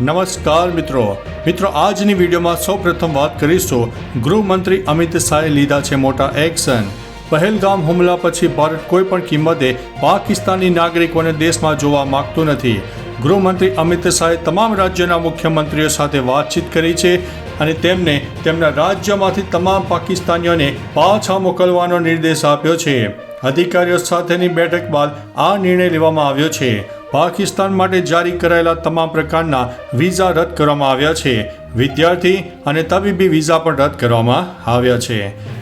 નમસ્કાર મિત્રો આજની વિડીયોમાં સૌપ્રથમ વાત કરીશું ગૃહમંત્રી અમિત શાહે લીધા છે મોટા એક્શન। પહેલગામ હુમલા પછી ભારત કોઈ પણ કિંમતે પાકિસ્તાની નાગરિકોને દેશમાં જોવા માંગતું નથી। ગૃહમંત્રી અમિત શાહે તમામ રાજ્યોના મુખ્યમંત્રીઓ સાથે વાતચીત કરી છે અને તેમને તેમના રાજ્યમાંથી તમામ પાકિસ્તાનીઓને પાછા મોકલવાનો નિર્દેશ આપ્યો છે। અધિકારીઓ સાથેની બેઠક બાદ આ નિર્ણય લેવામાં આવ્યો છે। પાકિસ્તાન માટે જારી કરાયેલા તમામ પ્રકારના વિઝા રદ કરવામાં આવ્યા છે। વિદ્યાર્થી અને તબીબી વિઝા પણ રદ કરવામાં આવ્યા છે।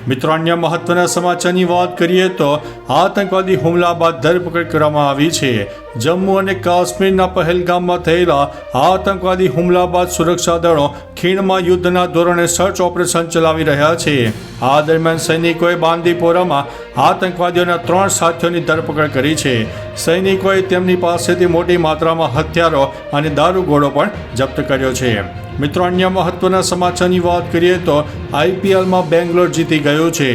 મિત્રો, અન્ય મહત્વના સમાચારની વાત કરીએ તો આતંકવાદી હુમલા બાદ ધરપકડ કરવામાં આવી છે। જમ્મુ અને કાશ્મીરના પહેલગામમાં થયેલા આતંકવાદી હુમલા બાદ સુરક્ષા દળો ખીણમાં યુદ્ધના ધોરણે સર્ચ ઓપરેશન ચલાવી રહ્યા છે। આ દરમિયાન સૈનિકોએ બાંદીપોરામાં આતંકવાદીઓના 3 સાથીઓની ધરપકડ કરી છે। સૈનિકોએ તેમની પાસેથી મોટી માત્રામાં હથિયારો અને દારૂગોળો પણ જપ્ત કર્યો છે। મિત્રો, અન્ય મહત્વના સમાચારની વાત કરીએ તો IPLમાં બેંગ્લોર જીતી ગયું છે।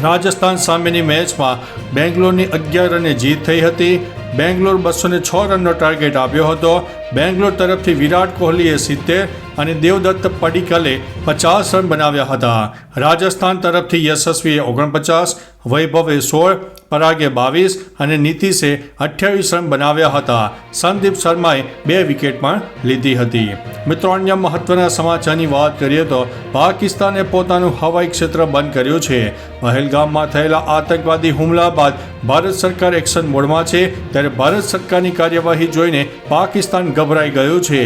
રાજસ્થાન સામેની મેચમાં બેંગ્લોરની 11 રને જીત થઈ હતી। બેંગ્લોર 206 રનનો ટાર્ગેટ આપ્યો હતો। બેંગ્લોર તરફથી વિરાટ કોહલીએ 70 અને દેવદત્ત પડીકલે 50 રન બનાવ્યા હતા। રાજસ્થાન તરફથી યશસ્વીએ 49, વૈભવે 16, પરાગે 22 અને નીતિશે 28 રન બનાવ્યા હતા। સંદીપ શર્માએ 2 વિકેટ પણ લીધી હતી। મિત્રો, અન્ય મહત્વના સમાચારની વાત કરીએ તો પાકિસ્તાને પોતાનું હવાઈ ક્ષેત્ર બંધ કર્યું છે। પહેલગામમાં થયેલા આતંકવાદી હુમલા બાદ ભારત સરકાર એક્શન મોડમાં છે, ત્યારે ભારત સરકારની કાર્યવાહી જોઈને પાકિસ્તાન ગભરાઈ ગયું છે।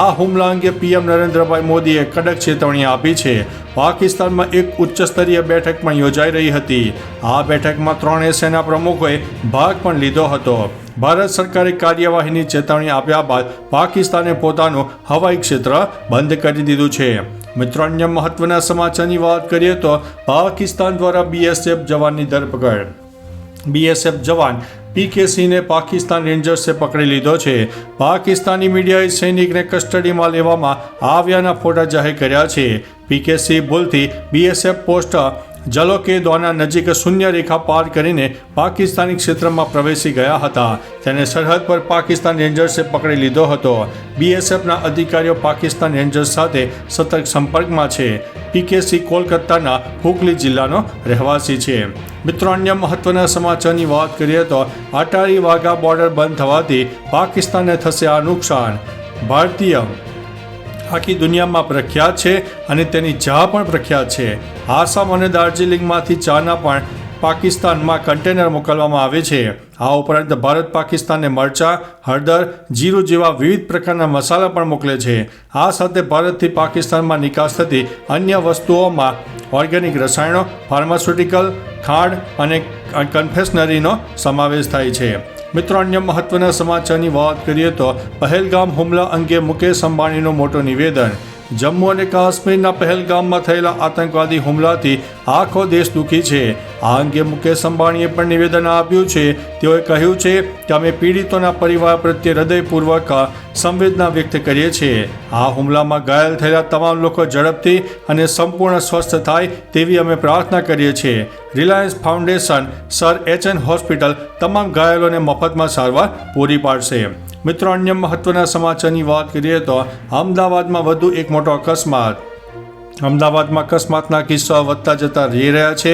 આ હુમલા અંગે પીએમ નરેન્દ્રભાઈ મોદીએ કડક ચેતવણી આપી છે। પાકિસ્તાનમાં એક ઉચ્ચ સ્તરીય બેઠક પણ યોજાઈ રહી હતી। આ બેઠકમાં 3 સેના પ્રમુખોએ ભાગ પણ લીધો હતો। ભારત સરકારે કાર્યવાહીની ચેતવણી આપ્યા બાદ પાકિસ્તાને પોતાનું હવાઈ ક્ષેત્ર બંધ કરી દીધું છે। મિત્રો, અન્ય મહત્વના સમાચારની વાત કરીએ તો પાકિસ્તાન દ્વારા BSF જવાનની ધરપકડ। BSF જવાન PK સિંહને પાકિસ્તાન રેન્જર્સે પકડી લીધો છે। પાકિસ્તાની મીડિયાએ સૈનિકને કસ્ટડીમાં લેવામાં આવ્યાના ફોટા જાહેર કર્યા છે। PK સિંહ ભૂલથી BSF પોસ્ટ જલોકેદ્વાના નજીક શૂન્ય રેખા પાર કરીને પાકિસ્તાની ક્ષેત્રમાં પ્રવેશી ગયા હતા। તેને સરહદ પર પાકિસ્તાન રેન્જર્સે પકડી લીધો હતો। BSFના અધિકારીઓ પાકિસ્તાન રેન્જર્સ સાથે સતત સંપર્કમાં છે। PK સિંહ કોલકાતાના હુગલી જિલ્લાનો રહેવાસી છે। મિત્રો, અન્ય મહત્વના સમાચારની વાત કરીએ તો અટારી વાઘા બોર્ડર બંધ થવાથી પાકિસ્તાનને થશે આ નુકસાન। ભારતીય આખી દુનિયામાં પ્રખ્યાત છે અને તેની ચા પણ પ્રખ્યાત છે। આસામ અને દાર્જિલિંગમાંથી ચાના પણ પાકિસ્તાનમાં કન્ટેનર મોકલવામાં આવે છે। આ ઉપરાંત ભારત પાકિસ્તાનને મરચાં, હળદર, જીરું જેવા વિવિધ પ્રકારના મસાલા પણ મોકલે છે। આ સાથે ભારતથી પાકિસ્તાનમાં નિકાસ થતી અન્ય વસ્તુઓમાં ઓર્ગેનિક રસાયણો, ફાર્માસ્યુટિકલ, ખાંડ અને કન્ફેક્શનરીનો સમાવેશ થાય છે। મિત્રો, અન્ય મહત્વના સમાચારની વાત કરીએ તો પહેલગામ હુમલા અંગે મુકેશ અંબાણીનું મોટું નિવેદન। જમ્મુ અને કાશ્મીરના પહેલગામમાં થયેલા આતંકવાદી હુમલાથી આખો દેશ દુઃખી છે। આ અંગે મુકેશ અંબાણીએ પણ નિવેદન આપ્યું છે। તેઓએ કહ્યું છે કે અમે પીડિતોના પરિવાર પ્રત્યે હૃદયપૂર્વક સંવેદના વ્યક્ત કરીએ છીએ। આ હુમલામાં ઘાયલ થયેલા તમામ લોકો ઝડપથી અને સંપૂર્ણ સ્વસ્થ થાય તેવી અમે પ્રાર્થના કરીએ છીએ। Reliance foundation sir HN hospital તમામ ઘાયલોને મફતમાં સારવાર પૂરી પાડશે। મિત્રો, અન્ય મહત્વના સમાચારની વાત કરીએ તો અમદાવાદમાં વધુ એક મોટો અકસ્માત। અમદાવાદમાં અકસ્માતના કિસ્સાઓ વધતા જતા રહી રહ્યા છે।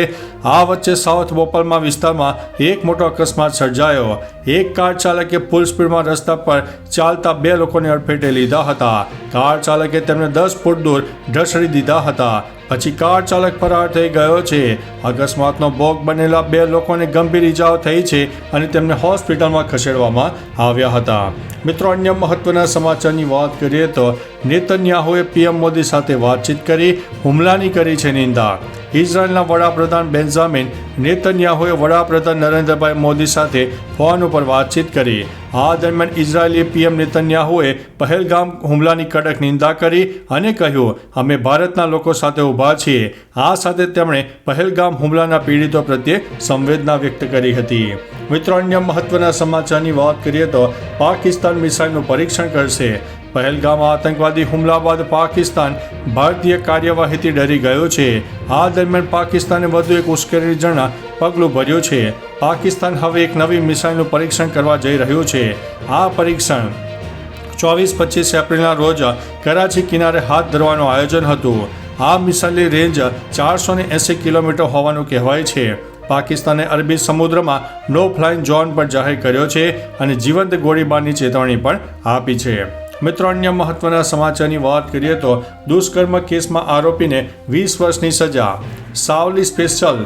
આ વચ્ચે સાઉથ બોપલમાં વિસ્તારમાં એક મોટો અકસ્માત સર્જાયો। એક કાર ચાલકે ફૂલ સ્પીડમાં રસ્તા પર ચાલતા 2 લોકોને અડફેટે લીધા હતા। કાર ચાલકે તેમને 10 ફૂટ દૂર ઢસડી દીધા હતા, પછી કાર ચાલક ફરાર થઈ ગયો છે। અકસ્માતનો ભોગ બનેલા 2 લોકોને ગંભીર ઈજાઓ થઈ છે અને તેમને હોસ્પિટલમાં ખસેડવામાં આવ્યા હતા। મિત્રો, અન્ય મહત્વના સમાચારની વાત કરીએ તો નેતન્યાહુએ PM મોદી સાથે વાતચીત કરી હુમલાની કરી છે નિંદા। ઇઝરાયલના વડાપ્રધાન બેન્જામિન નેતન્યાહુએ વડાપ્રધાન નરેન્દ્રભાઈ મોદી સાથે ફોન ઉપર વાતચીત કરી। આ દરમિયાન ઇઝરાયેલી PM નેતન્યાહુએ પહેલગામ હુમલાની કડક નિંદા કરી અને કહ્યું, અમે ભારતના લોકો સાથે ઊભા છીએ। આ સાથે તેમણે પહેલગામ હુમલાના પીડિતો પ્રત્યે સંવેદના વ્યક્ત કરી હતી। મિત્રો, અન્ય મહત્વના સમાચારની વાત કરીએ તો પાકિસ્તાન મિસાઇલનું પરીક્ષણ કરશે। પહેલગામ આતંકવાદી હુમલા બાદ પાકિસ્તાન ભારતીય કાર્યવાહીથી ડરી ગયું છે। આ દરમિયાન પાકિસ્તાને વધુ એક ઉશ્કેરણીજનક પગલું ભર્યું છે। પાકિસ્તાન હવે એક નવી મિસાઇલનું પરીક્ષણ કરવા જઈ રહ્યું છે। આ પરીક્ષણ 24-25 એપ્રિલના રોજ કરાચી કિનારે હાથ ધરવાનું આયોજન હતું. આ મિસાઇલની રેન્જ 480 કિલોમીટર હોવાનું કહેવાય છે. પાકિસ્તાને અરબી સમુદ્રમાં નો ફ્લાઇંગ ઝોન પણ જાહેર કર્યો છે અને જીવંત ગોળીબારની ચેતવણી પણ આપી છે. મિત્રો, અન્ય મહત્વના સમાચારની વાત કરીએ તો દુષ્કર્મ કેસમાં આરોપીને 20 વર્ષની સજા. સાવલી સ્પેશિયલ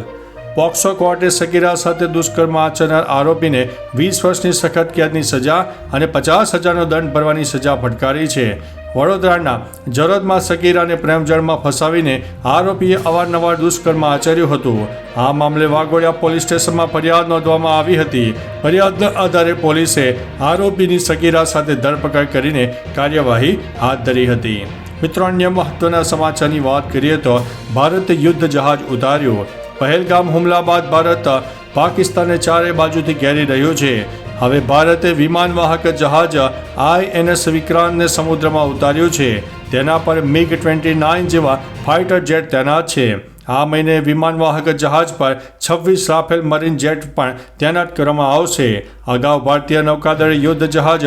પોક્સો કોર્ટે સગીરા સાથે દુષ્કર્મ આચરનાર આરોપીને 20 વર્ષની સખત કેદની સજા અને 50,000નો દંડ ભરવાની સજા ફટકારી છે. વડોદરાના જરોદમાં સગીરાને પ્રેમજળમાં ફસાવીને આરોપીએ અવારનવાર દુષ્કર્મ આચર્યું હતું. આ મામલે વાઘોડિયા પોલીસ સ્ટેશનમાં ફરિયાદ નોંધવામાં આવી હતી. ફરિયાદના આધારે પોલીસે આરોપીની સગીરા સાથે ધરપકડ કરીને કાર્યવાહી હાથ ધરી હતી. મિત્રો, અન્ય મહત્વના સમાચારની વાત કરીએ તો ભારતે યુદ્ધ જહાજ ઉતાર્યું. પહેલગામ હુમલા બાદ ભારત પાકિસ્તાનને ચારે બાજુથી ઘેરી રહ્યું છે. હવે ભારતે વિમાનવાહક જહાજ INS વિક્રાંતને સમુદ્રમાં ઉતાર્યું છે. તેના પર MiG-29 જેવા ફાઇટર જેટ તૈનાત છે. આ મહિને વિમાનવાહક જહાજ પર 26 રાફેલ મરીન જેટ પણ તૈનાત કરવામાં આવશે. અગાઉ ભારતીય નૌકાદળે યુદ્ધ જહાજ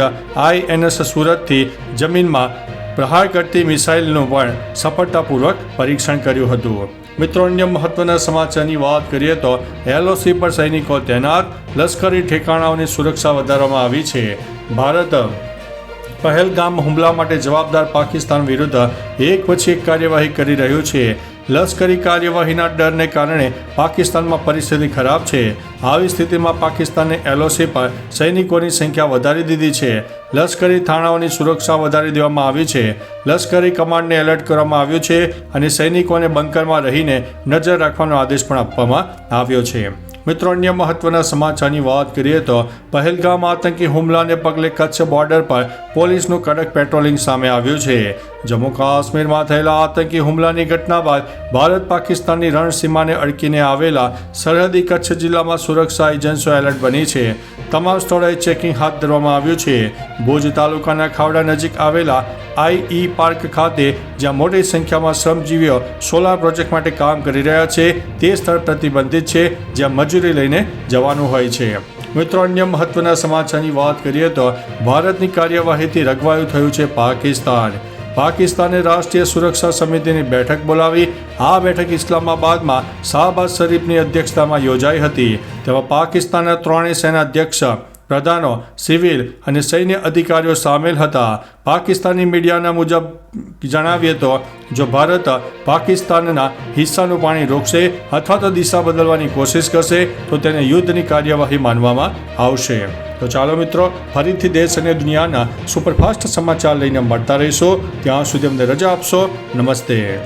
INS સુરતથી જમીનમાં પ્રહાર કરતી મિસાઇલનું પણ સફળતાપૂર્વક પરીક્ષણ કર્યું હતું. મિત્રો, અન્ય મહત્વના સમાચારની વાત કરીએ તો LOC પર સૈનિકો તૈનાત. લશ્કરી ઠેકાણાઓની સુરક્ષા વધારવામાં આવી છે. ભારત પહેલગામ હુમલા માટે જવાબદાર પાકિસ્તાન વિરુદ્ધ એક પછી એક કાર્યવાહી કરી રહ્યું છે. લશ્કરી કાર્યવાહીના ડરને કારણે પાકિસ્તાનમાં પરિસ્થિતિ ખરાબ છે. આવી સ્થિતિમાં પાકિસ્તાને LOC પર સૈનિકોની સંખ્યા વધારી દીધી છે. લશ્કરી થાણાઓની સુરક્ષા વધારી દેવામાં આવી છે. લશ્કરી કમાન્ડને એલર્ટ કરવામાં આવ્યું છે અને સૈનિકોને બંકરમાં રહીને નજર રાખવાનો આદેશ પણ આપવામાં આવ્યો છે. મિત્રો, અન્ય મહત્વના સમાચારની વાત કરીએ તો પહેલગામ આતંકી હુમલાને પગલે કચ્છ બોર્ડર પર પોલીસનું કડક પેટ્રોલિંગ સામે આવ્યું છે. જમ્મુ કાશ્મીરમાં થયેલા આતંકી હુમલાની ઘટના બાદ ભારત પાકિસ્તાનની રણસીમાને અડકીને આવેલા સરહદી કચ્છ જિલ્લામાં સુરક્ષા એજન્સીઓ એલર્ટ બની છે. તમામ સ્થળોએ ચેકિંગ હાથ ધરવામાં આવ્યું છે. ભુજ તાલુકાના ખાવડા નજીક આવેલા IE પાર્ક ખાતે જ્યાં મોટી સંખ્યામાં શ્રમજીવીઓ સોલાર પ્રોજેક્ટ માટે કામ કરી રહ્યા છે, તે સ્થળ પ્રતિબંધિત છે જ્યાં મજૂરી લઈને જવાનું હોય છે. મિત્રો, અન્ય મહત્વના સમાચારની વાત કરીએ તો ભારતની કાર્યવાહીથી રઘવાયું થયું છે પાકિસ્તાન. પાકિસ્તાને રાષ્ટ્રીય સુરક્ષા સમિતિની બેઠક બોલાવી. આ બેઠક ઇસ્લામાબાદમાં શાહબાઝ શરીફની અધ્યક્ષતામાં યોજાઈ હતી. તેમાં પાકિસ્તાનના ત્રણેય સેના અધ્યક્ષ, પ્રધાનો, સિવિલ અને સૈન્ય અધિકારીઓ સામેલ હતા. પાકિસ્તાની મીડિયાના મુજબ જણાવીએ તો જો ભારત પાકિસ્તાનના હિસ્સાનું પાણી રોકશે અથવા તો દિશા બદલવાની કોશિશ કરશે તો તેને યુદ્ધની કાર્યવાહી માનવામાં આવશે. તો ચાલો મિત્રો, ફરીથી દેશ અને દુનિયાના સુપરફાસ્ટ સમાચાર લઈને મળતા રહીશું. ત્યાં સુધી અમને રજા આપશો. નમસ્તે.